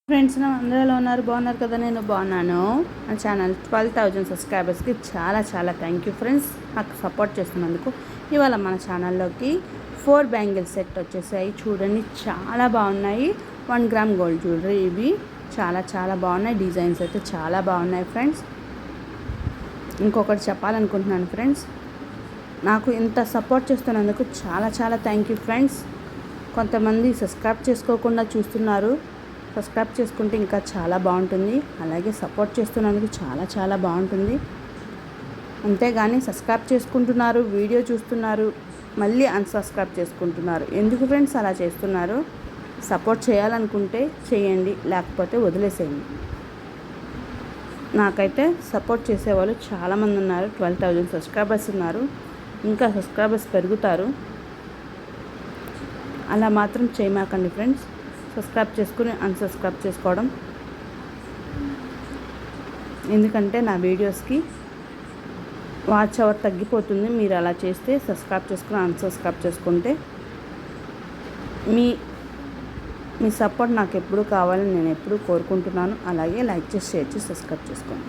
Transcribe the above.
Friends అందరూ ఎలా ఉన్నారు? బాగున్నారు కదా? నేను బాగున్నాను. నా ఛానల్ 12,000 సబ్స్క్రైబర్స్కి చాలా చాలా థ్యాంక్ యూ ఫ్రెండ్స్, నాకు సపోర్ట్ చేస్తున్నందుకు. ఇవాళ మన ఛానల్లోకి 4 బ్యాంగిల్ సెట్ వచ్చేసాయి. చూడండి, చాలా బాగున్నాయి. 1 గ్రామ్ గోల్డ్ జ్యువెలరీ. ఇవి చాలా చాలా బాగున్నాయి. డిజైన్స్ అయితే చాలా బాగున్నాయి ఫ్రెండ్స్. ఇంకొకటి చెప్పాలనుకుంటున్నాను ఫ్రెండ్స్, నాకు ఇంత సపోర్ట్ చేస్తున్నందుకు చాలా చాలా థ్యాంక్ యూ ఫ్రెండ్స్. కొంతమంది సబ్స్క్రైబ్ చేసుకోకుండా చూస్తున్నారు. సబ్స్క్రైబ్ చేసుకుంటే ఇంకా చాలా బాగుంటుంది. అలాగే సపోర్ట్ చేస్తున్నందుకు చాలా చాలా బాగుంటుంది. అంతేగాని సబ్స్క్రైబ్ చేసుకుంటున్నారు, వీడియో చూస్తున్నారు, మళ్ళీ అన్సబ్స్క్రైబ్ చేసుకుంటున్నారు. ఎందుకు ఫ్రెండ్స్ అలా చేస్తున్నారు? సపోర్ట్ చేయాలనుకుంటే చేయండి, లేకపోతే వదిలేసేయండి. నాకైతే సపోర్ట్ చేసేవాళ్ళు చాలామంది ఉన్నారు. 12,000 సబ్స్క్రైబర్స్ ఉన్నారు. ఇంకా సబ్స్క్రైబర్స్ పెరుగుతారు. అలా మాత్రం చేయమాకండి ఫ్రెండ్స్. సబ్స్క్రైబ్ చేసుకుని అన్సబ్స్క్రైబ్ చేసుకోవడం, ఎందుకంటే నా వీడియోస్కి వాచ్ అవర్ తగ్గిపోతుంది. మీరు అలా చేస్తే సబ్స్క్రైబ్ చేసుకుని అన్సబ్స్క్రైబ్ చేసుకుంటే మీ సపోర్ట్ నాకు ఎప్పుడు కావాలని నేను ఎప్పుడూ కోరుకుంటున్నాను. అలాగే లైక్ చేసి, షేర్ చేసి, సబ్స్క్రైబ్ చేసుకోండి.